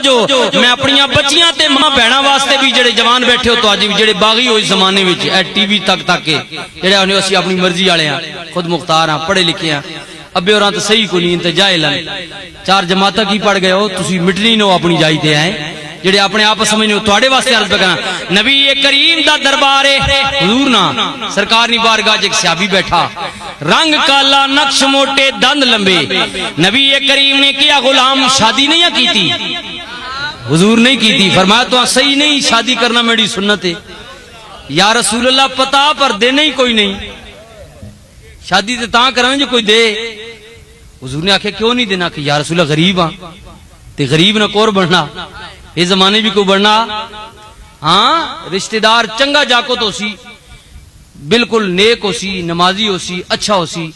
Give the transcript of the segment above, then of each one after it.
توجہ میں اپنی بچیاں تے ماں بہناں واسطے بھی جڑے جوان بیٹھے ہو تو اج بھی جڑے باغی ہوئے زمانے وچ اے ٹی وی تک کے جڑے ہونے اسی اپنی مرضی والے ہیں خود مختار ہیں پڑھے لکھے ہیں ابے ہوراں تے صحیح کو نہیں تے جاہل ہیں 4 جماعتاں کی پڑھ گئے ہو تسی مٹنی نو اپنی جائی تے ہیں جڑے اپنے آپ سمجھنے تواڈے واسطے عرض کرنا نبی کریم دا دربار ہے حضور نا سرکار دی بارگاہ وچ ایک صحابی بیٹھا رنگ کالا نقش موٹے دند لمبے نبی کریم نے کیا غلام شادی نہیں کیتی حضور نہیں کیتی فرمایا تو صحیح نہیں شادی کرنا میری سنت ہے یا رسول اللہ پتا پر دینا ہی کوئی نہیں شادی تے تاں کرنا جو کوئی دے حضور نے آکھے کیوں نہیں دینا کہ یا رسول اللہ غریب ہاں تے غریب نہ کور بننا یہ زمانے بھی کوئی بڑھنا ہاں رشتہ دار چنگا جاکو تو سی بالکل نیک ہو سی نمازی ہو سی اچھا ہو سی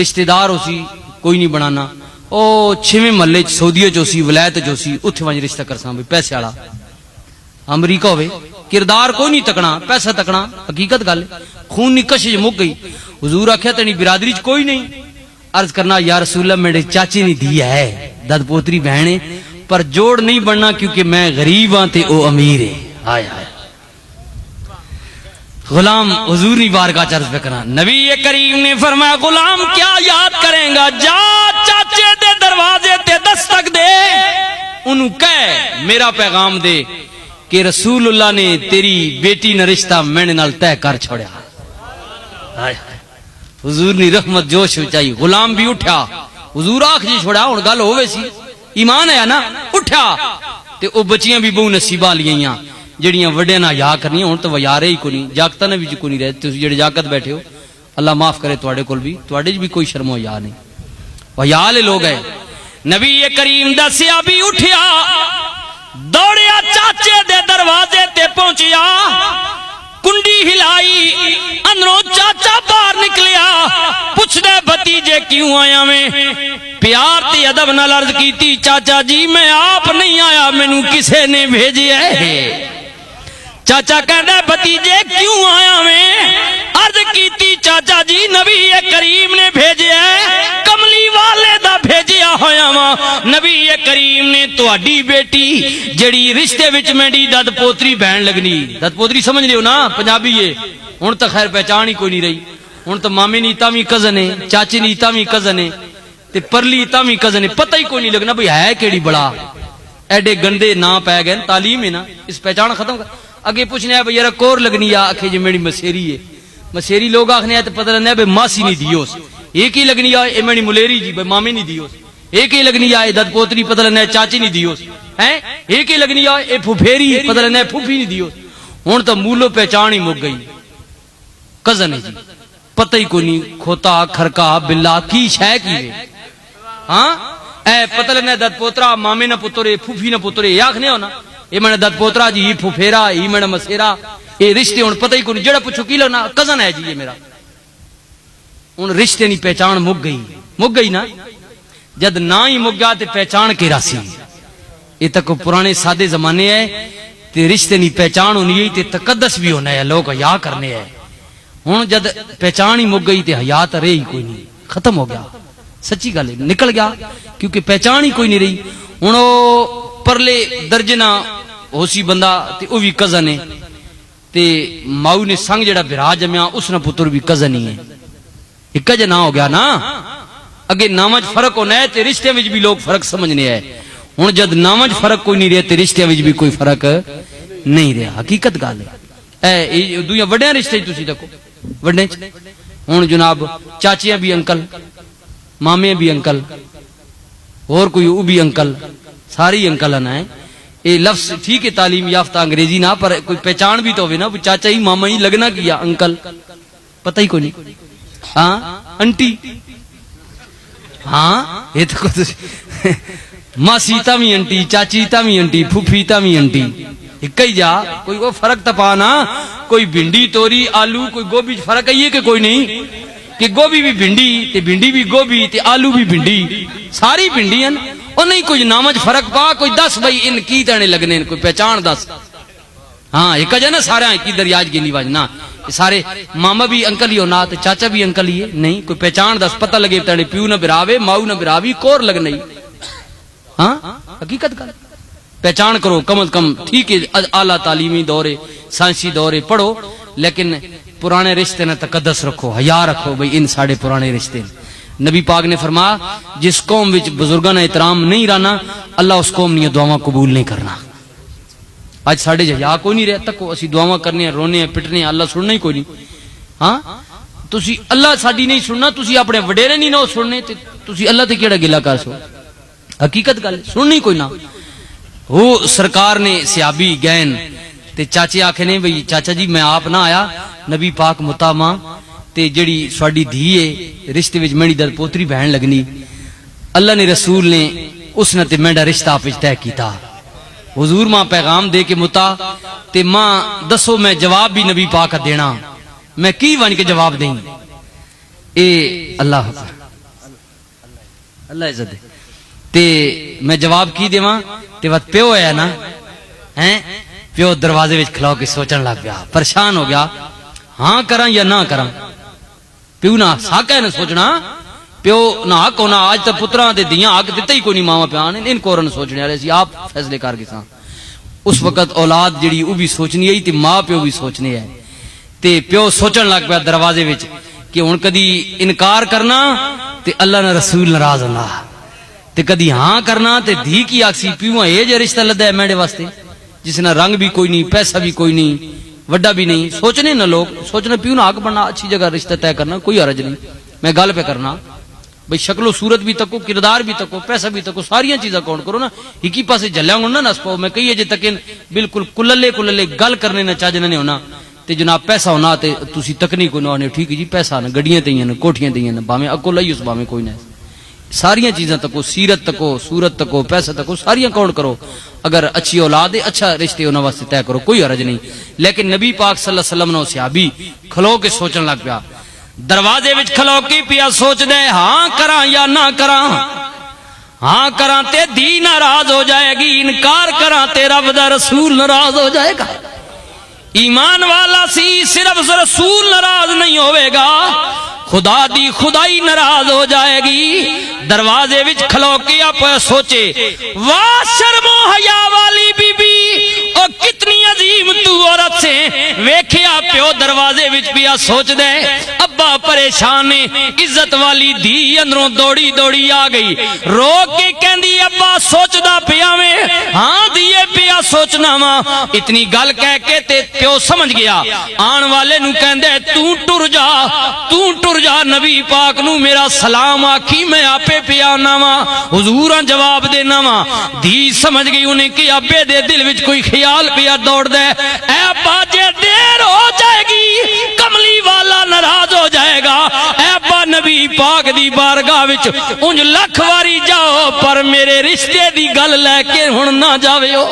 رشتہ دار ہو سی کوئی نہیں بنانا او 6ویں محلے سعودیہ جو سی ولایت جو سی اتھے وانج رشتہ کرساں بھی پیسے والا امریکہ ہوئے کردار کوئی نہیں تکنا پیسہ تکنا حقیقت گل خون نہیں کشش مک گئی حضور آکھیا تنی برادری چ کوئی نہیں عرض کرنا یا رسول اللہ میرے چاچے نے دیا ہے دد پوتری بہن پر جوڑ نہیں بننا کیونکہ میں غریب ہاں تے او امیر ہے ہائے ہائے غلام حضور نے بارگاہ چرز پہ کرنا نبی کریم نے فرمایا غلام کیا یاد کریں گا جا چاچے دے دروازے تے دستک دے انہوں کہے میرا پیغام دے کہ رسول اللہ نے تیری بیٹی نہ رشتہ میں نے نال طے کر چھوڑیا حضور نے رحمت جوش چاہیے غلام بھی اٹھا حضور آنکھ جی چھوڑا ہن گل ہوے سی ایمان ہے نا اٹھا تے او بچیاں بھی بہو نصیباں لیاں جڑیاں وڈے نہ یا کرنی ہن تو یارے ہی کو نہیں جاگتاں نے بھی کو نہیں رہے تسی جڑے جاگت بیٹھے ہو اللہ معاف کرے تواڈے کول بھی تواڈے بھی کوئی شرم و حیا نہیں حیا والے لوگ ہیں نبی کریم دا صحابی اٹھیا دوڑیا چاچے دے دروازے تے پہنچیا کنڈی ہلائی اندروں چاچا باہر نکلیا پوچھ دے بھتیجے کیوں آیا میں پیار تے ادب نال عرض کیتی چاچا جی میں آپ نہیں آیا مینوں کسے نے بھیجیا ہے چاچا کہندا بھتیجے کیوں آیا میں عرض کیتی چاچا جی نبی کریم نے بھیجیا ہے کملی والے دا بھیجیا ہویا وا نبی کریم نے تہاڈی بیٹی جڑی رشتے وچ میری دد پوتری بہن لگنی دد پوتری سمجھ لیو نا پنجابی ہے ہن تو خیر پہچان ہی کوئی نہیں رہی ہن تو مامے نی تاویں کزن ہے چاچے نی تاویں کزن ہے تے پرلی تاویں کزن ہے پتہ ہی کوئی نہیں لگنا بھئی ہے کیڑی بڑا ایڈے گندے نا پے گئے تعلیم ہے نا اس پہچان ختم کر اگے پوچھنے ہے بھئی یار کور لگنی یا اکھے جی میری مسیری ہے مسیری لوگ آکھنے ہیں تو پتہ لگنا ہے بھئی ماسی نہیں دیوس ایک ہی لگنی ہے اے میری ملیری جی بھئی مامی نہیں دیوس ایک ہی لگنی ہے دد پوتری پتہ لگنا ہے چاچی نہیں دیوس ہیں ایک ہی لگنی ہے اے پھوپھیری پتہ لگنا ہے پھوپھی نہیں دیوس ہن تو مولو پہچان ہی مک گئی کزن ہے جی پتہ ہی کوئی نہیں کھوتا کھرکا بلا کی شے کی ہے ہاں اے پتہ لگنا ہے دد پوترا مامے نہ پترے پھوپھی نہ پترے یہ آکھنے ہو نا یہ میں نے دد پوترا جی یہ پھوپھیرا یہ میں نے مسیرا یہ رشتے ہن پتہ ہی کوئی جڑا پوچھو کی لگنا کزن ہے جی یہ میرا ہن رشتے نہیں پہچان مک گئی نا جد نہ ہی مک گیا تے پہچان کے راسی یہ تک پرانے سادے زمانے ہے تے رشتے نہیں پہچان ہونی ہے تے تقدس بھی ہونا ہے لوگ حیا کرنے ہے ہن جد پہچان ہی مک گئی تے حیا تے رہی کوئی نہیں ختم ہو گیا سچی گل نکل گیا کیونکہ پہچان ہی کوئی نہیں رہی ہن او پرلے درجے نہ ہو سی بندہ تے او بھی کزن ہے تے ماؤ نے سنگ جڑا بھرا جمیا اس نہ پتر بھی کزن ہی ہے ایک جا نہ ہو گیا نا اگے نامج فرق ہونا ہے تے رشتے وچ بھی لوگ فرق سمجھنے ہے ہن جد نامج فرق کوئی نہیں رہے تے رشتے وچ بھی کوئی فرق نہیں رہا حقیقت گل ہے اے دویاں وڈے رشتے تسی دیکھو وڈے ہن جناب چاچیاں بھی انکل مامے بھی انکل اور کوئی او بھی انکل ساری انکل ہیں یہ لفظ ٹھیک ہے تعلیم یافتہ انگریزی نہ پر کوئی پہچان بھی تو ہوئے نا چاچا ہی ماما ہی لگنا کیا انکل پتہ ہی کوئی نہیں ہاں انٹی ہاں یہ تو ماسی تاویں انٹی چاچی تاویں انٹی پھوپھی تاویں انٹی ایک ہی جا کوئی وہ فرق تپا نا کوئی بھنڈی توری آلو کوئی گوبھی فرق ہے کہ کوئی نہیں کہ گوبھی بھی بھنڈی تے بھنڈی بھی گوبھی تے آلو بھی بھنڈی ساری بھنڈی ہیں اور نہیں کوئی نامج فرق پا کوئی دس بھائی ان کی تانے لگنے کوئی پہچان دس ہاں ایک جا نا سارے کی دریاج گینی واج نا سارے ماما بھی انکل ہی ہونا تے چاچا بھی انکل ہی ہے نہیں کوئی پہچان دس پتہ لگے تانے پیو نہ براوے ماؤ نہ براوی کور لگ نہیں ہاں حقیقت گل پہچان کرو کم از کم، ٹھیک ہے اعلیٰ تعلیمی دورے سائنسی دورے پڑھو، لیکن پرانے رشتے نہ تقدس رکھو، حیا رکھو، بھئی ان ساڑے پرانے رشتے۔ نبی پاک نے فرمایا جس قوم وچ بزرگاں نے احترام نہیں رہنا اللہ اس قوم نے دعاواں قبول نہیں کرنا۔ اج ساڈے حیا کوئی نہیں رہتا، کو اسی دعاواں کرنے ہیں، رونے ہیں، پٹنے ہیں، اللہ سننا ہی کوئی نہیں۔ ہاں تسی اللہ ساڈی نہیں سننا، تسی اپنے وڈیرے نہیں نہ سننے تے تسی اللہ تے کیڑا گلا کر سو؟ حقیقت گل سننی کوئی نہ۔ وہ سرکار نے صحابی گئن تے چاچے آکھے نے بھئی چاچا جی میں آپ نہ آیا، نبی پاک متاماں تے جڑی ساڈی دھی ہے رشتے وچ میری در پوتری بہن لگنی، اللہ نے رسول نے اس نے تے میرا رشتہ آپ وچ طے کیتا۔ حضور ماں پیغام دے کے متا تے ماں دسو میں جواب بھی نبی پاک کا دینا، میں کی بن کے جواب دیں؟ اے اللہ اللہ عزت دے تے میں جواب کی دیواں تے وقت پیو ہے نا ہیں، پیو دروازے وچ کھلو کے سوچن لگ گیا، پریشان ہو گیا، ہاں کراں یا نہ کراں؟ پیو نہ حق ہے نہ سوچنا، پیو نہ حق ہونا، آج تک پتراں تے دیاں حق دتا ہی کوئی نہیں، ماواں پیاں نے ان کورن سوچنے والے سی، آپ فیصلے کر کے ساں۔ اس وقت اولاد جڑی او بھی سوچنی ہے تے ماں پیو بھی سوچنے ہے، تے پیو سوچن لگ پیا دروازے وچ کہ ہن کدی انکار کرنا تے اللہ نے رسول ناراض ہونا، تے کدی ہاں کرنا تے دھی کی آکسی پیو اے جے رشتہ لدا ہے میرے واسطے جس نے رنگ بھی کوئی نہیں، پیسہ بھی کوئی نہیں، وڈا بھی نہیں، سوچنے نہ لوگ سوچنا پیو نہ حق بننا، اچھی جگہ رشتہ طے کرنا کوئی حرج نہیں۔ میں گل پہ کرنا بھئی شکل و صورت بھی تکو، کردار بھی تکو، پیسہ بھی تکو، ساریاں چیزاں کون کرو نا، ایک ہی پاسے جلیاں گا نہ نس پاؤ۔ میں کہیے جے تکن بالکل کللے کللے گل کرنے نہ چاج نہ ہونا تے جناب پیسہ ہونا تے تسی تکنی کو نہ ہونے، ٹھیک ہے جی پیسہ نہ گڈیاں تیاں نہ کوٹھیاں تیاں نہ باویں اکو لئی اس باویں کوئی نہ، ساریاں چیزاں تکو، سیرت تکو، صورت تکو، پیسہ تکو، ساریاں کون کرو، اگر اچھی اولاد ہے اچھا رشتے انہاں واسطے طے کرو، کوئی حرج نہیں۔ لیکن نبی پاک صلی اللہ علیہ وسلم نے صحابی کھلو کے سوچن لگ پیا، دروازے وچ کھلو کے پیا سوچ دے ہاں کراں یا نہ کراں، ہاں کراں تے دی ناراض ہو جائے گی، انکار کراں تے رب دا رسول ناراض ہو جائے گا۔ ایمان والا سی صرف رسول ناراض نہیں ہوئے گا، خدا دی خدائی ناراض ہو جائے گی۔ دروازے وچ کھلو کے آپ سوچے واہ شرم و حیا والی بی بی او کتنی عظیم تو عورت سے، ویکھیا پیو دروازے وچ پیا سوچ دے، ابا پریشان ہے، عزت والی دھی اندروں دوڑی دوڑی آ گئی، رو کے کہندی ابا سوچدا پیا میں، ہاں دیے پیا سوچنا وا، اتنی گل کہہ کے تے پیو سمجھ گیا، آن والے نو کہندے تو ٹر جا، تو ٹر جا، نبی پاک نو میرا سلام آکھی میں آپے پیا ناوا، حضوراں جواب دینا وا۔ دھی سمجھ گئی انہیں کہ ابے دے دل وچ کوئی خیال پیا دوڑ دے، اے ابا جے دیر ہو جائے گی کملی والا ناراض ہو جائے گا، اے ابا نبی پاک دی بارگاہ وچ انج لکھ واری جاؤ پر میرے رشتے دی گل لے کے ہن نہ جاویو۔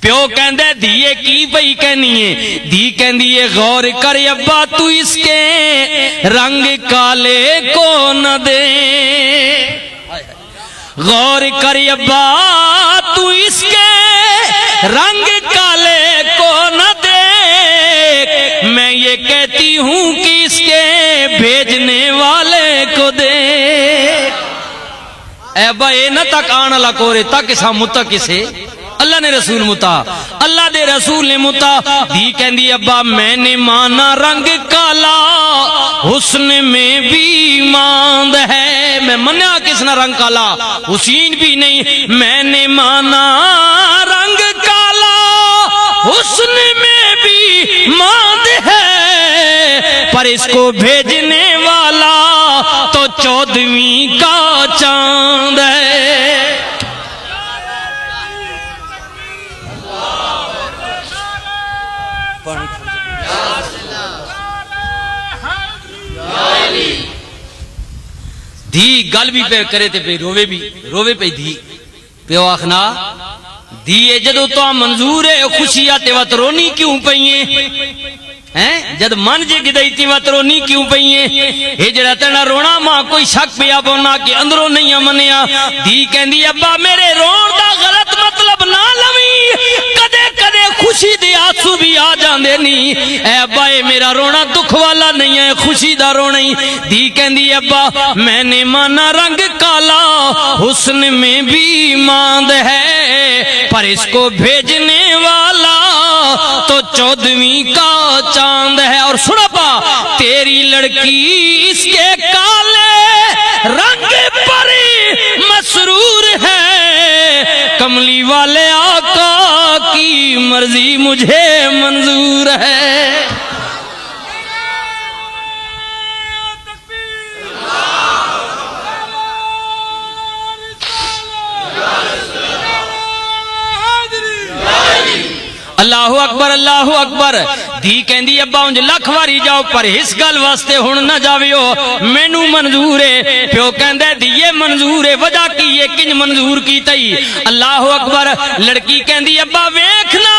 پیو کہندے دیئے کی بھئی کہنی ہے، دی کہندی ہے غور کر ابا تو اس کے رنگ کالے کو نہ دے، غور کر ابا تو اس کے رنگ کالے کو نہ دے، میں یہ کہتی ہوں کہ اس کے بھیجنے والے کو دے۔ اے ابا اے نہ تک آنا لکورے تک سا متک سے اللہ نے رسول متا، اللہ دے رسول نے متا۔ دی کہندی ابا میں نے مانا رنگ کالا حسن میں بھی ماند ہے، میں منیا کس نہ رنگ کالا حسین بھی نہیں، میں نے مانا رنگ کالا حسن میں بھی ماند ہے، پر اس کو بھیجنے والا تو 14ویں کا چاند ہے۔ دی گل بھی پہ کرے تے پہ روے پہ دی پیو آخنا دیئے جدو تو منظور ہے خوشیات وات رونی کیوں پئیے ہیں، جد من جے گدائی تی وات رونی کیوں پئیے، اے جڑا تینا رونا ماں کوئی شک پیا بونا کہ اندروں نہیں منیا۔ دی کہندی ابا میرے رون دا غلط مطلب نہ لوی، کدے کدے خوشی دے آنسو بھی آ جاندے نہیں، اے ابا اے میرا رونا دکھ والا نہیں ہے خوشی دا رونا ہی۔ دی کہندی ابا میں نے مانا رنگ کالا حسن میں بھی ماند ہے، پر اس کو بھیجنے والا تو 14ویں کا چاند ہے. اور سنا پا تیری لڑکی اس کے کالے رنگ پر مسرور ہے, کملی والے آقا کی مرضی مجھے منظور ہے. اللہ اکبر اللہ اکبر. دھی کہندی ابا انج لکھ واری جاؤ پر اس گل واسطے ہن نہ جاویو, مینوں منظور ہے. پیو کہندا دیے منظور ہے, وجہ کی ہے کنج منظور کیتئی. اللہ اکبر. لڑکی کہندی ابا ویکھنا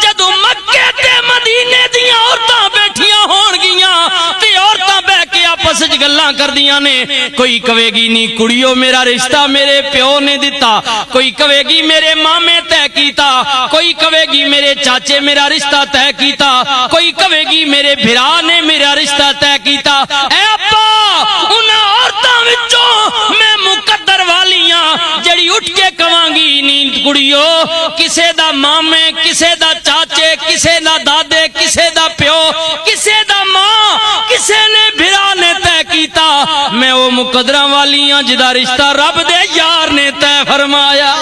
جدو مکے تے مدینے دیاں عورتاں بیٹھیاں ہون گیاں تے عورتاں بیٹھ کے آپس وچ گلاں کردیاں نے, کوئی کہے گی نہیں کڑیو میرا رشتہ میرے پیو نے دتا, کوئی کہے گی میرے مامے طے کیتا, کوئی کہے گی میرے چاچے میرا رشتہ طے کیتا, کوئی کہے گی میرے بھرا نے میرا رشتہ طے کیتا. اے ابا انہاں عورتاں وچوں میں مقدر والیاں جڑی اٹھ کے کہاں گی نہیں کڑیو کسے دا مامے کسے دا چاچے کسے دا دادے کسے دا پیو کسے دا ماں کسے نے بھرا نے طے کیتا, میں وہ مقدراں والیاں جدا رشتہ رب دے یار نے طے فرمایا.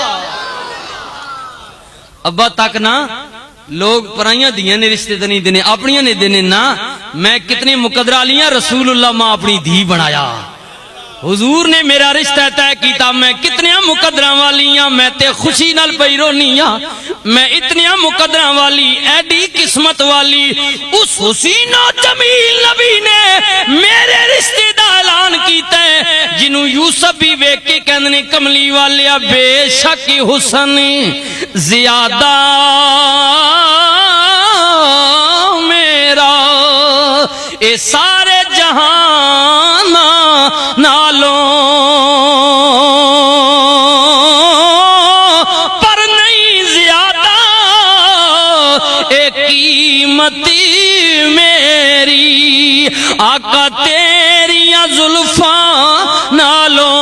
ابا تک نا لوگ پرائیاں دیاں نے رشتے نہیں دینے اپنیاں نے دینے نا, میں کتنے مقدرہ لیاں رسول اللہ ماں اپنی دھی بنایا, حضور نے میرا رشتہ طے کیتا, میں کتنے مقدرہ والیاں میں تے خوشی نال پئی رونیاں, میں اتنی مقدرہ والی ایڈی قسمت والی اس حسین و جمیل نبی نے میرے رشتے دا اعلان کیتا ہے جنوں یوسف بھی ویکھ کے کہندے کملی والیا بے شک حسن زیادہ میرا اے سارے جہان نالوں پر نہیں زیادہ اے قیمتی میری آقا تیریاں زلفاں نالوں.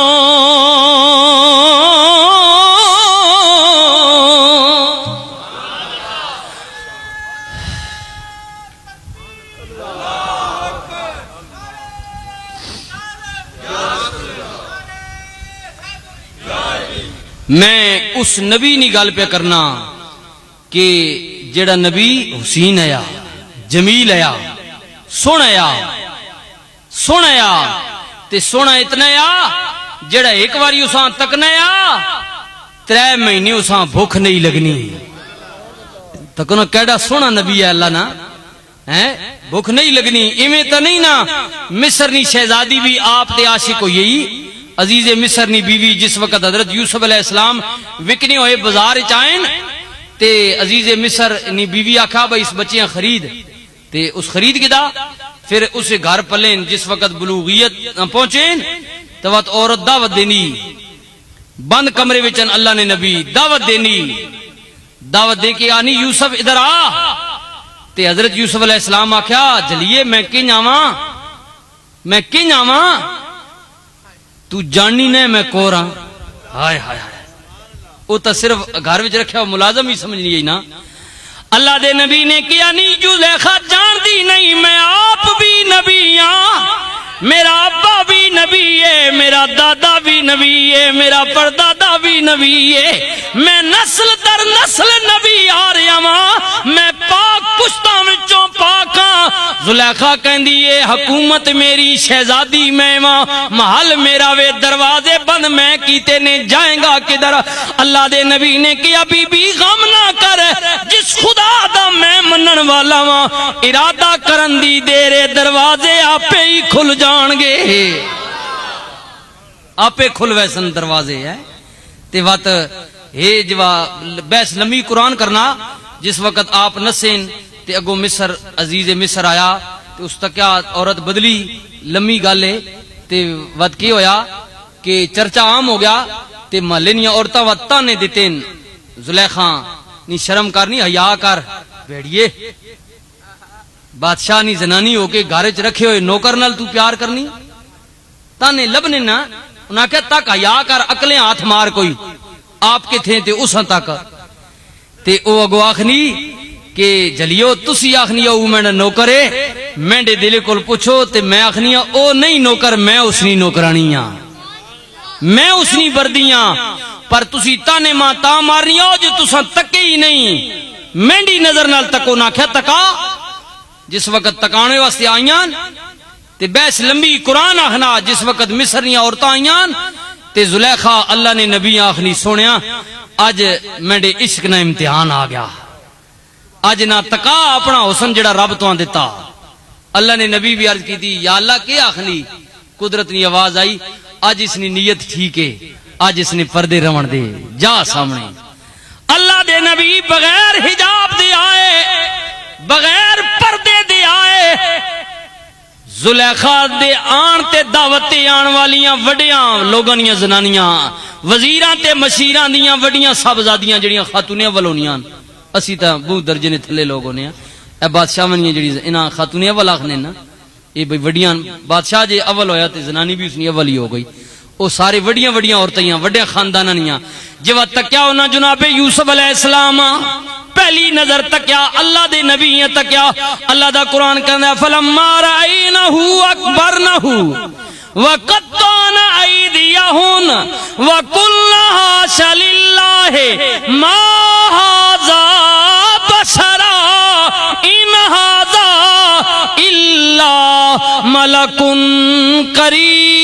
میں اس نبی نی گل پہ کرنا کہ جڑا نبی حسین آیا جمیل آیا سونا آیا تے سونا اتنا آیا جڑا ایک واری اساں تکنا آیا 3 مہینے اساں بھوک نہیں لگنی. تکنا کیڑا سونا نبی ہے اللہ نا, بھوک نہیں لگنی. ایویں تا نہیں نا مصر نی شہزادی بھی آپ تے عاشق ہوئی, عزیز مصر نی بیوی جس وقت حضرت یوسف علیہ السلام وکنے ہوئے بازار چائن تے عزیز مصر نی بیوی آکھا بھائی اس بچیاں خرید, تے اس خرید کے دا پھر اسے گھر پلین. جس وقت بلوغیت پہنچین تو وقت عورت دعوت دینی, بند کمرے وچن اللہ نے نبی دعوت دعوت دے کے آنی یوسف ادھر آ, تے حضرت یوسف علیہ السلام آکھیا جلیے میں کنج آواں تو جاننی نے میں کوراں. ہائے ہائے ہائے او تا صرف گھر وچ رکھیا ملازم ہی سمجھنی ہے نا. اللہ دے نبی نے کیا نہیں زلیخا جان دی نہیں میں آپ بھی نبی ہاں, میرا ابا بھی نبی ہے, میرا دادا بھی نبی ہے, میرا پردادا بھی نبی ہے, میں نسل در نسل نبی آ رہا ہاں, میں پاک پشتاں وچوں پاک ہاں. زلیخا کہندی ہے حکومت میری شہزادی میں ماں, محل میرا وے دروازے بند میں کیتے نے جائیں گا کدھر. اللہ دے نبی نے کیا بی بی غم نہ کر, جس خدا دا میں منن والا ہاں ارادہ کرن دی دیر دروازے آپے ہی کھل جان گے, آپے کھل ویسن دروازے ہے. تے وقت ہے جوا بیس لمبی قرآن کرنا جس وقت آپ نسین تے اگو مصر عزیز مصر آیا تے اس تک کیا عورت بدلی لمبی گالے تے وقت کی ہویا کہ چرچا عام ہو گیا تے محلینیاں عورتاں وقت تانے دیتین زلیخاں نی شرم کرنی حیا کر بیڑیے بادشاہ نی زنانی ہو کے گھارے رکھے ہوئے نوکر نال تو پیار کرنی تانے لبنے نا. انہاں کہ تک حیا کر اکلیں ہاتھ مار کوئی آپ کے تھے تے اساں تک تے او اگو آخنی کہ جلیو تسی آخنی او میں نوکرے میں دل کول پوچھو تے میں آخنی او نہیں نوکر میں اسنی نوکرانیاں میں اسنی بردیاں پر تسی تانے ماں تا مارنی ہو جو تساں تکے ہی نہیں مینڈی نظر نال تکو نہ کیا تکا جس وقت تکانے واسطے آئیاں تے بیس لمبی قرآن آخنا جس وقت مصریاں عورتاں آئیاں تے زلیخا اللہ نے نبی آخنی سونیا آج میرے عشق نہ امتحان آ گیا آج نہ تکا اپنا حسن جڑا رب تو دیتا اللہ نے نبی بھی عرض کی تھی یا اللہ کیا آخنی قدرت نی آواز آئی آج اس نے نیت ٹھیک ہے آج اس نے پردے رون دے جا سامنے اللہ دے نبی بغیر حجاب دے آئے بغیر پردے دے آئے زلیخا دے آن تے دعوت تے آن والیاں وڈیاں لوگاں دیاں زنانیاں وزیراں تے مشیراں دیاں وڈیاں صاحبزادیاں جڑیاں خاتونیاں ولونیاں اسی تا بہت درجے نے تھلے لوگ ہونے اے بادشاہ ونیاں جڑی انہاں خاتونیاں اول آخنے نا یہ بھئی وڈیاں بادشاہ جے اول ہویا تے زنانی بھی اسنی اول ہی ہو گئی او سارے وڈیاں وڈیاں عورتیاں وڈے خاندانانیاں جب تکیا انہاں جناب یوسف علیہ السلام پہلی نظر تکیا اللہ دے نبی تکیا اللہ دا قرآن کہندا فلما رأینہو اکبرنہو وقطعن ایدیہن وقلن حاش للہ ما ھذا بشرا ان ھذا الا ملک کریم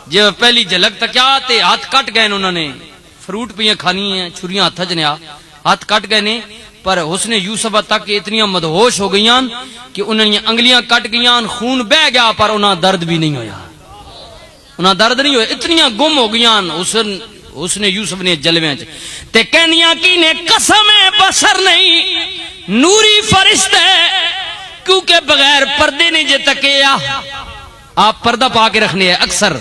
جب پہلی جھلک تکیا تے ہاتھ کٹ گئے انہوں نے فروٹ پیاں کھانی ہیں چھریاں ہاتھ جنیا ہاتھ کٹ گئے نے پر حسن یوسف تک اتنی مدہوش ہو گئیاں کہ انہوں نے انگلیاں کٹ گئیاں خون بہ گیا پر انہاں درد بھی نہیں ہویا انہاں درد نہیں ہویا اتنی گم ہو گئیاں حسن یوسف نے جلویں تے کہنیاں کی نے قسم بشر نہیں نوری فرشتہ کیونکہ بغیر پردے نے جے تکیا آپ پردہ پا کے رکھنے ہیں اکثر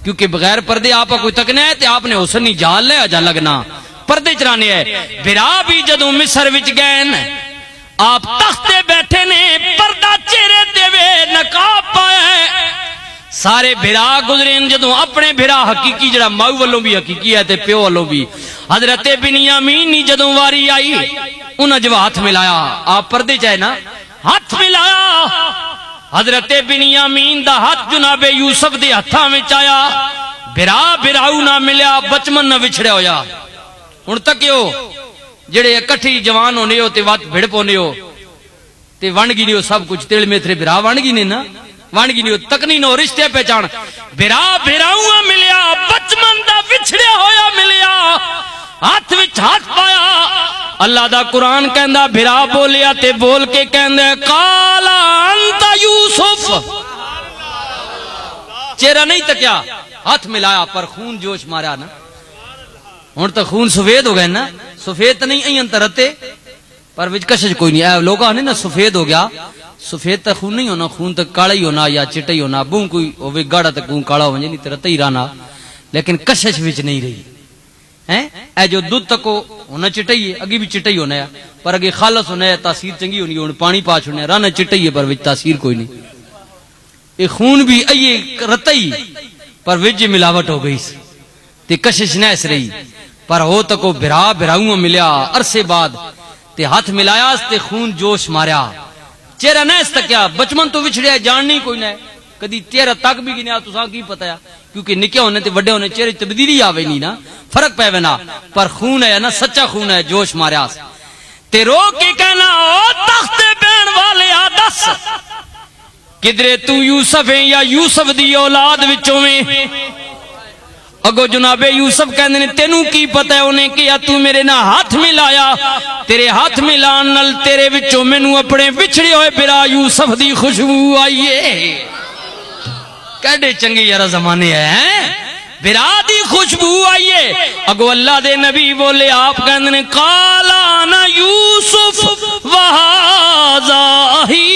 کیونکہ بغیر پردے آپ کوئی تکنے ہے تے آپ نے حسن نہیں جال لے آجا لگنا پردے چرانے ہے برا بھی جدوں مصر وچ گئن آپ تختے بیٹھے نے پردہ چہرے تے وے نقاب پایا ہے سارے بھرا گزرین جدوں اپنے بھرا حقیقی جڑا ماؤ والوں بھی حقیقی ہے تے پیو والوں بھی حضرت بنیامین نی جدوں واری آئی انہاں جو ہاتھ ملایا آپ پردے چاہے نا ہاتھ ملایا حضرت بنیامین دا ہاتھ جناب یوسف دے ہتھاں وچ آیا بھرا بھراؤ نہ ملیا بچمن نہ وچھڑیا ہویا ہن تک ہو جڑے اکٹھی جوان ہونے ہو تے وات بھڑ پونے ہو تے ون گی نہیں ہو سب کچھ تیل میتھرے بھرا ون گی نہیں نا ون گی نہیں ہو تکنی نو رشتے پہچان بھرا بھراؤ ملیا بچمن دا وچھڑیا ہویا ملیا ہاتھ وچ ہاتھ پایا اللہ دا قرآن کہندا بھرا بولیا تے بول کے کہندا قالا انت یوسف چہرہ نہیں تکیا ہاتھ ملایا پر خون جوش مارا نا ہن تو خون سفید ہو گئے نا سفید نہیں این ترتے پر وچ کشش کوئی نہیں اے لوگاں نے نا سفید ہو گیا سفید تو خون نہیں ہونا خون تو کالا ہی ہونا یا چٹا ہی ہونا بوں کوئی ہوے گاڑا تے خون کالا ہو جے نہیں ترتے ہی رہنا لیکن کشش وچ نہیں رہی اے جو دودھ تکو ہونا چٹا ہی ہے اگے بھی چٹا ہی ہونا ہے پر اگے خالص ہونا ہے تاثیر چنگی ہونی ہن پانی پا چھڑنا رانا چٹا ہی ہے پر وچ تاثیر کوئی نہیں اے خون بھی ایے رتا ہی پر وچ ملاوٹ ہو گئی تے کشش نہ اس رہی پر ہو تکو بھرا بھراؤں ملیا عرصے بعد تے ہاتھ ملایا تے خون جوش ماریا چہرہ نہ اس تکیا بچپن تو وچھڑیا جاننی کوئی نہ کدی چہرہ تک بھی گنیا تساں کی پتہ ہے کیونکہ نکے ہونے تے بڑے ہونے چہرے تبدیلی آوے نہیں نا فرق پے نا پر خون ہے نا سچا خون ہے جوش ماریا تے رو کے کہنا او تخت بین والے آدس کدرے تو یوسف ہے یا یوسف دی اولاد وچوں میں اگو جناب یوسف کہندے نے تینوں کی پتہ ہے انہیں کیا تو میرے نہ ہاتھ ملایا تیرے ہاتھ ملان نال تیرے وچوں مینوں اپنے وچھڑے ہوئے بھرا یوسف دی خوشبو آئیے کیڑے چنگے یار زمانے ہیں بھرا دی خوشبو آئیے اگو اللہ دے نبی بولے آپ کہندے نے قال انا یوسف وہذا اخی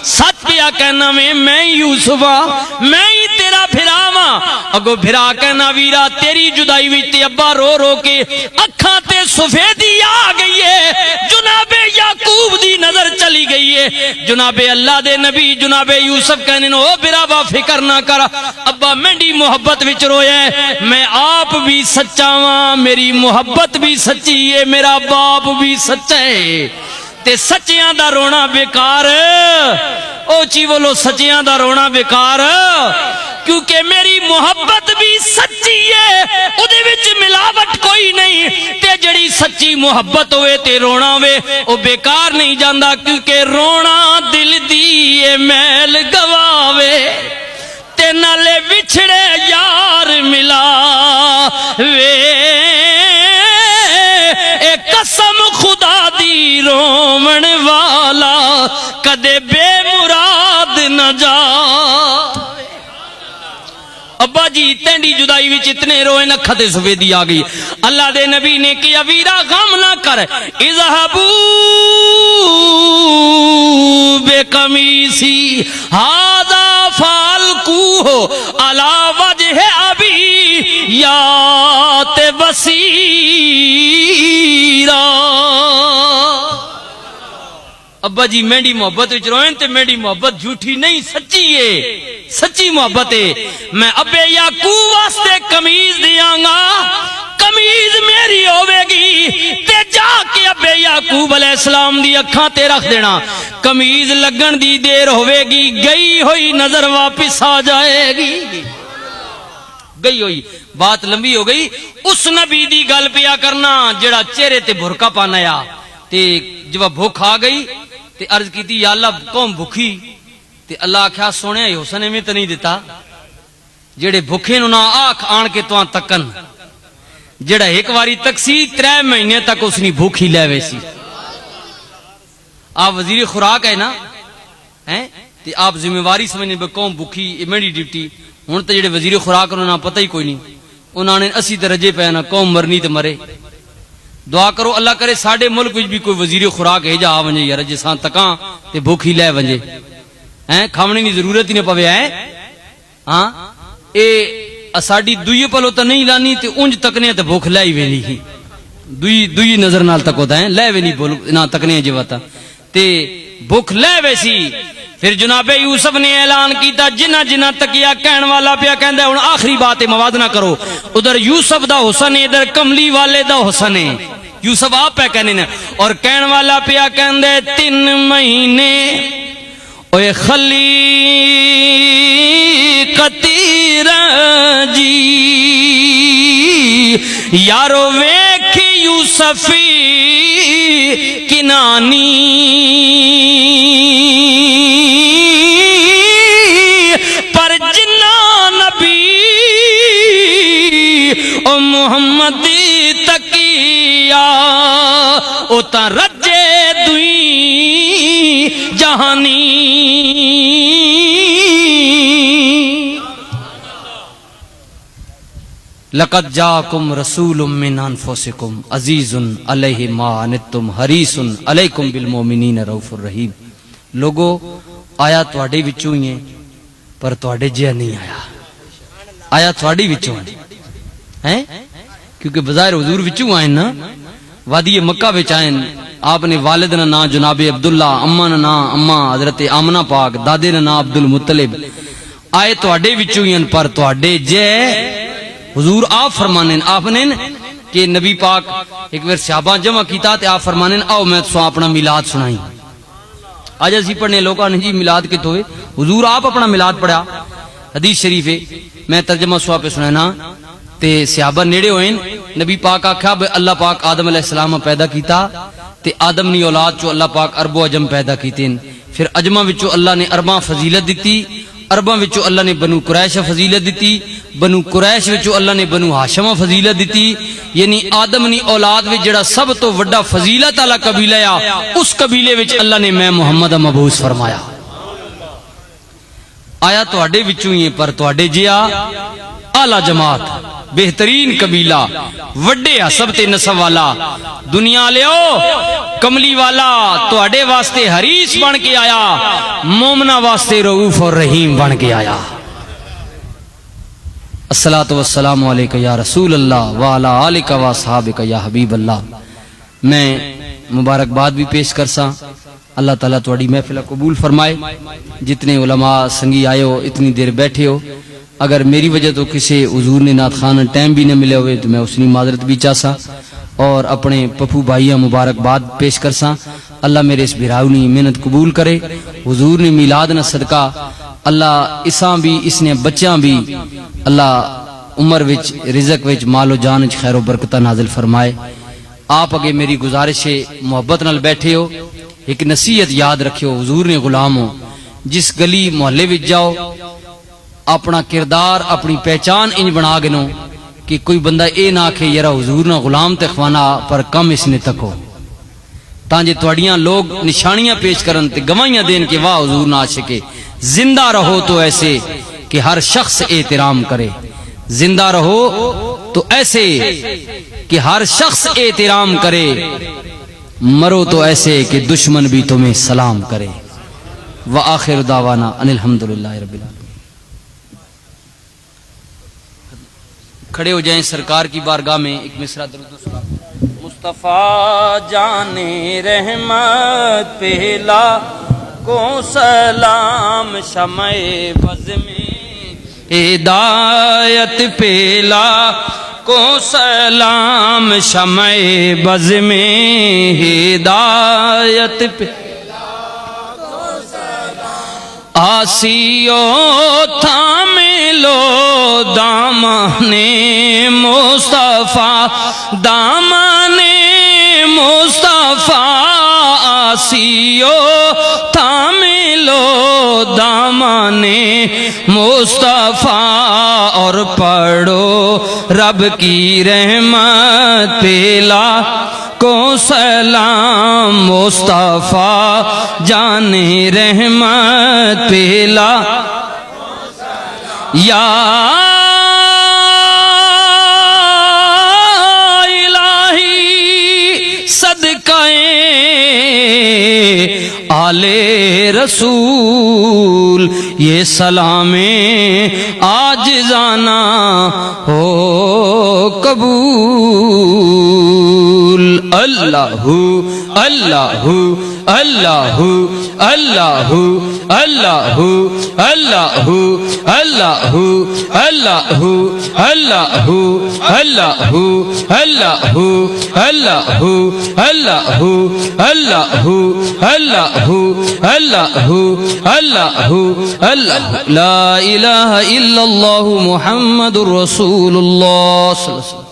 سچ پیا کہنا میں یوسف میں ہی تیرا بھراواں اگو بھرا کہنا ویرا تیری جدائی وچ تے ابا رو رو کے اکھاں تے سفیدی آ گئی ہے، جناب یعقوب دی نظر چلی گئی ہے۔ جناب اللہ دے نبی جناب یوسف کہنے او براوا فکر نہ کر، ابا میری محبت وچ رویا ہے، میں آپ بھی سچا ہاں، میری محبت بھی سچی ہے، میرا باپ بھی سچا ہے، تے سچیاں دا رونا بیکار، او چی بولو سچیاں دا رونا بیکار، کیونکہ میری محبت بھی سچی ہے، اودے وچ ملاوٹ کوئی نہیں، تے جڑی سچی محبت ہوئے تے رونا ہوئے او بیکار نہیں جاندا، کیونکہ رونا دل دی میل گواوے تے نالے وچھڑے یار ملا وے، اے قسم خدا دی رومن والا کدے بے مراد نہ جا۔ ابا جی تینڈی جدائی وچ اتنے روئے نکھا تے سفیدی آ گئی۔ اللہ دے نبی نے کیا ویرا غم نہ کر، اذهبوا بقمیصی ھذا فالقوہ علی وجہ ابی یات بصیرا۔ ابا جی میری محبت وچ روئن تے میری محبت جھوٹی نہیں سچی ہے، سچی محبت ہے۔ میں ابے یعقوب واسطے قمیض دیاں گا، قمیض میری ہوے گی تے جا کے ابے یعقوب علیہ السلام دی اکھاں تے رکھ دینا، قمیض لگن دی دیر ہوے گی، گئی ہوئی نظر واپس آ جائے گی، گئی ہوئی بات لمبی ہو گئی۔ اس نبی دی گل پیا کرنا جڑا چہرے تے برقع پانایا، تے جب بھوک آ گئی تے عرض کیتی یا اللہ قوم بھوکھی، تے اللہ آکھیا سونے حسن میں تو نہیں دیتا، جڑے بھوکھے نو نہ آکھ آن کے تو تکن، جڑا ایک واری تک سی 3 مہینے تک اس نے بھوکھی لے ویسی۔ آپ وزیر خوراک ہے نا، تے آپ ذمہ واری سمجھنے بے قوم بھوکھی، یہ میری ڈیوٹی۔ ہن تے جڑے وزیر خوراک انہوں نے پتہ ہی کوئی نہیں، انہوں نے 80 درجے پہ نا قوم مرنی تے مرے۔ دعا کرو اللہ کرے ساڈے ملک وچ بھی کوئی وزیر خوراک ہے جا آ ونجے یار، جساں تکاں تے بھوکھی لے ونجے، کھاونے دی ضرورت ہی نہ پوے ہے۔ ہاں اے ساڈی دوئی پلو تے نہیں لانی تے اونج تکنے تے بھوک لے ہی وینی ہی، دوئی نظر نال تکوتا ہے لے وینی بول نہ تکنے جوتا تے بھوک لے ویسی۔ پھر جناب یوسف نے اعلان کیتا جنہ جنہ تکیا کہن والا پیا کہندا ہن آخری بات ہے مواد نہ کرو، ادھر یوسف دا حسن ہے ادھر کملی والے دا حسن ہے، یوسف آپ پہ کہنے نے، اور کہن والا پیا کہندے 3 مہینے اوے خلی قطیر جی یارو ویکھ یوسفی کنانی پر جنہ نبی او محمد تکیا او تا رجے دوئی جہانی۔ لقد جاءکم رسول من انفسکم عزیز علیہ ما عنتم حریص علیکم بالمؤمنین رؤوف الرحیم۔ لوگو آیا تواڈے وچوں ہی ہے پر تواڈے جے نہیں آیا، آیا تواڈی وچوں ہے، کیونکہ بظاہر حضور وچوں آئے نا، وادی مکہ وچ آئے، آپ نے والد نا نام جناب عبداللہ، اما نا نام اما حضرت آمنہ پاک، دادے نا نام عبد المطلب، آئے تواڈے وچوں ہی پر تواڈے جے حضور آپ فرمانیں، آپ نے کہ نبی پاک ایک بار صحابہ جمع کیتا تے آپ فرمانیں آؤ میں تو اپنا میلاد سنائی۔ آج اسی پڑھنے لوگاں نے جی میلاد کے توئے، حضور آپ اپنا میلاد پڑھا، حدیث شریف ہے، میں ترجمہ سوا پہ سنانا تے صحابہ نیڑے ہوئیں، نبی پاک آکھا اللہ پاک آدم علیہ السلام پیدا کیتا تے آدم نی اولاد چو اللہ پاک عرب و عجم پیدا کیتے، پھر عجمہ وچو اللہ نے عرباں فضیلت دیتی، عرباں وچو اللہ نے بنو قریش فضیلت دیتی، بنو قریش وچو اللہ نے بنو ہاشم فضیلت دیتی، یعنی آدم نی اولاد وچ جڑا سب تو وڈا فضیلت والا قبیلہ آ، اس قبیلے وچ اللہ نے میں محمد مبعوث فرمایا۔ آیا تواڈے وچوں ہی پر تواڈے جیا اعلی جماعت، بہترین قبیلہ، وڈے حسب تے نسب والا، دنیا لیو کملی والا تواڈے واسطے حریص بن کے آیا، مومنا واسطے رؤوف اور رحیم بن کے آیا۔ الصلاۃ والسلام علیک یا رسول اللہ وعلی آلک و اصحابک یا حبیب اللہ۔ میں مبارکباد بھی پیش کرساں، اللہ تعالیٰ تھوڑی محفل قبول فرمائے۔ جتنے علماء سنگی آئے ہو، اتنی دیر بیٹھے ہو، اگر میری وجہ تو کسی حضور نے نعت خانہ ٹائم بھی نہ ملے ہوئے تو میں اس کی معذرت بھی چاہساں، اور اپنے پپو بھائیاں مبارکباد پیش کرساں۔ اللہ میرے اس بھراؤنی محنت قبول کرے، حضور نے میلاد نہ صدقہ اللہ اساں بھی اس نے بچیاں بھی اللہ عمر وچ رزق وچ مال و جان وچ خیر و برکتہ نازل فرمائے۔ آپ اگے میری گزارش ہے، محبت نال بیٹھے ہو، ایک نصیحت یاد رکھیو، حضور نے غلام ہو، جس گلی محلے وچ جاؤ اپنا کردار اپنی پہچان انج بنا گنو کہ کوئی بندہ اے نہ کہ یرا حضور نہ غلام تے خوانا پر کم اس نے تکو، تانجے تواڈیاں لوگ نشانیاں پیش کرن تے گواہیاں دین کہ واہ حضور نہ عاشقے۔ زندہ رہو تو ایسے کہ ہر شخص احترام کرے، زندہ رہو تو ایسے کہ ہر شخص احترام کرے، مرو تو ایسے کہ دشمن بھی تمہیں سلام کرے۔ وآخر دعوانا ان الحمدللہ رب العالمین۔ کھڑے ہو جائیں سرکار کی بارگاہ میں، ایک مصرع درود و سلام۔ مصطفیٰ جان رحمت پہلا کو سلام، شمع بز میں ہدایت پہلا کو سلام، شمع بز میں ہدایت پہلا کو سلام، آسیو تھام لو دامن مصطفیٰ، دامن مصطفیٰ، آسیو تھام لو دامن مصطفیٰ، اور پڑھو رب کی رحمت پہلا کو سلام، مصطفیٰ جان رحمت پہلا یا الہی صدقہ آل رسول، یہ سلام عاجزانہ ہو قبول۔ اللہ اللہ اللہ اللہ اللہ اللہ اللہ اللہ اللہ اللہ اللہ اللہ اللہ اللہ اللہ اللہ اللہ، لا الہ الا اللہ محمد رسول اللہ صلی اللہ علیہ وسلم۔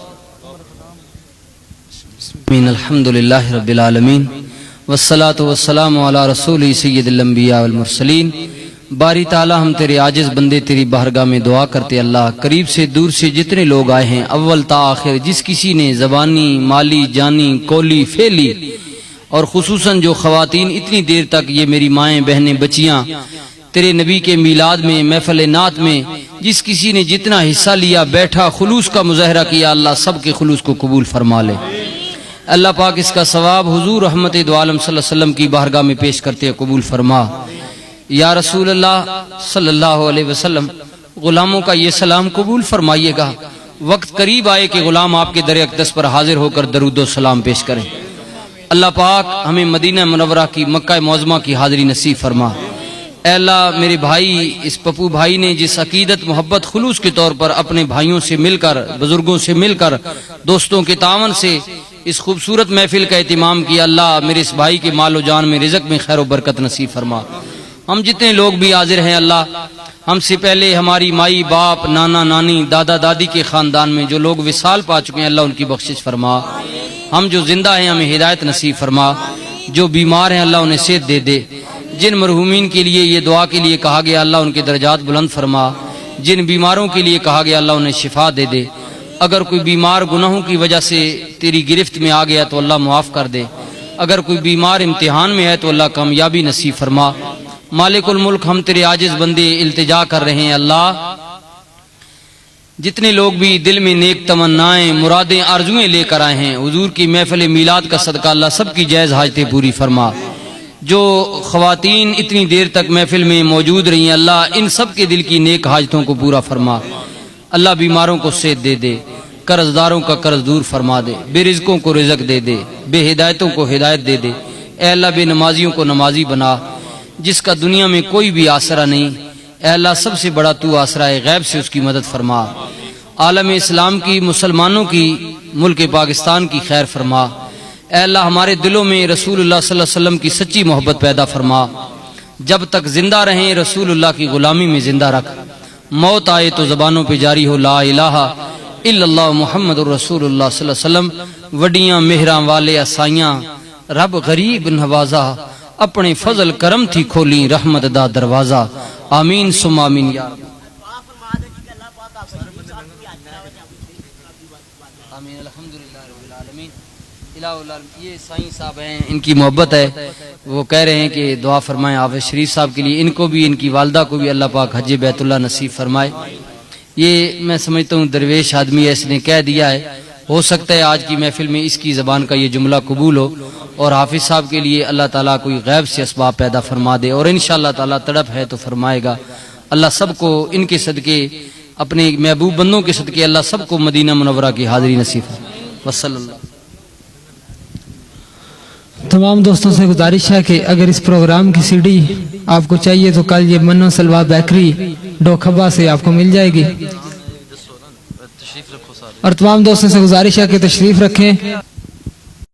الحمدللہ رب العالمین والصلاة والسلام علی رسول سید الانبیاء والمرسلین۔ باری تعالی ہم تیرے عاجز بندے تیری بارگاہ میں دعا کرتے اللہ، قریب سے دور سے جتنے لوگ آئے ہیں، اول تا آخر، جس کسی نے زبانی مالی جانی قولی فعلی، اور خصوصاً جو خواتین اتنی دیر تک یہ میری مائیں بہنیں بچیاں تیرے نبی کے میلاد میں محفل نعت میں جس کسی نے جتنا حصہ لیا بیٹھا خلوص کا مظاہرہ کیا، اللہ سب کے خلوص کو قبول فرما لے۔ اللہ پاک اس کا ثواب حضور رحمت دو عالم صلی اللہ علیہ وسلم کی بارگاہ میں پیش کرتے قبول فرما۔ یا رسول اللہ صلی اللہ علیہ وسلم، غلاموں کا یہ سلام قبول فرمائیے گا۔ وقت قریب آئے کہ غلام آپ کے در اقدس پر حاضر ہو کر درود و سلام پیش کریں۔ اللہ پاک ہمیں مدینہ منورہ کی مکہ معظمہ کی حاضری نصیب فرما۔ اے اللہ، میرے بھائی اس پپو بھائی نے جس عقیدت محبت خلوص کے طور پر اپنے بھائیوں سے مل کر، بزرگوں سے مل کر، دوستوں کے تعاون سے اس خوبصورت محفل کا اہتمام کیا، اللہ میرے اس بھائی کے مال و جان میں رزق میں خیر و برکت نصیب فرما۔ ہم جتنے لوگ بھی حاضر ہیں اللہ، ہم سے پہلے ہماری مائی باپ نانا نانی دادا دادی کے خاندان میں جو لوگ وصال پا چکے ہیں اللہ ان کی بخشش فرما۔ ہم جو زندہ ہیں ہمیں ہدایت نصیب فرما، جو بیمار ہیں اللہ انہیں صحت دے دے۔ جن مرحومین کے لیے یہ دعا کے لیے کہا گیا اللہ ان کے درجات بلند فرما، جن بیماروں کے لیے کہا گیا اللہ انہیں شفا دے دے۔ اگر کوئی بیمار گناہوں کی وجہ سے تیری گرفت میں آ گیا تو اللہ معاف کر دے، اگر کوئی بیمار امتحان میں ہے تو اللہ کامیابی نصیب فرما۔ مالک الملک، ہم تیرے عاجز بندے التجا کر رہے ہیں اللہ، جتنے لوگ بھی دل میں نیک تمنائیں مرادیں آرزویں لے کر آئے ہیں حضور کی محفل میلاد کا صدقہ اللہ سب کی جائز حاجتیں پوری فرما۔ جو خواتین اتنی دیر تک محفل میں موجود رہی ہیں اللہ ان سب کے دل کی نیک حاجتوں کو پورا فرما۔ اللہ بیماروں کو صحت دے دے، قرض داروں کا قرض دور فرما دے، بے رزقوں کو رزق دے دے، بے ہدایتوں کو ہدایت دے دے۔ اے اللہ بے نمازیوں کو نمازی بنا، جس کا دنیا میں کوئی بھی آسرا نہیں، اے اللہ سب سے بڑا تو آسرا ہے، غیب سے اس کی مدد فرما۔ عالم اسلام کی، مسلمانوں کی، ملک پاکستان کی خیر فرما۔ اے اللہ ہمارے دلوں میں رسول اللہ صلی اللہ علیہ وسلم کی سچی محبت پیدا فرما، جب تک زندہ رہیں رسول اللہ کی غلامی میں زندہ رکھ، موت آئے تو زبانوں پہ جاری ہو لا الہ الا اللہ محمد الرسول اللہ صلی اللہ علیہ وسلم۔ وڈیاں مہراں والے اسائیاں رب غریب نوازا، اپنے فضل کرم تھی کھولی رحمت دا دروازہ، آمین ثم آمین یا رب۔ آمین الحمدللہ رب العالمین۔ یہ سائیں صاحب ہیں، ان کی محبت ہے، وہ کہہ رہے ہیں کہ دعا فرمائیں حافظ شریف صاحب کے لیے، ان کو بھی ان کی والدہ کو بھی اللہ پاک حج بیت اللہ نصیب فرمائے۔ یہ میں سمجھتا ہوں درویش آدمی ہے، اس نے کہہ دیا ہے، ہو سکتا ہے آج کی محفل میں اس کی زبان کا یہ جملہ قبول ہو اور حافظ صاحب کے لیے اللہ تعالیٰ کوئی غیب سے اسباب پیدا فرما دے، اور انشاءاللہ تعالیٰ تڑپ ہے تو فرمائے گا۔ اللہ سب کو ان کے صدقے، اپنے محبوب بندوں کے صدقے اللہ سب کو مدینہ منورہ کی حاضری نصیب فرمائے۔ وصلی اللہ۔ تمام دوستوں سے گزارش ہے کہ اگر اس پروگرام کی سی ڈی آپ کو چاہیے تو کل یہ منو سلوا بیکری ڈوکھبا سے آپ کو مل جائے گی، اور تمام دوستوں سے گزارش ہے کہ تشریف رکھیں۔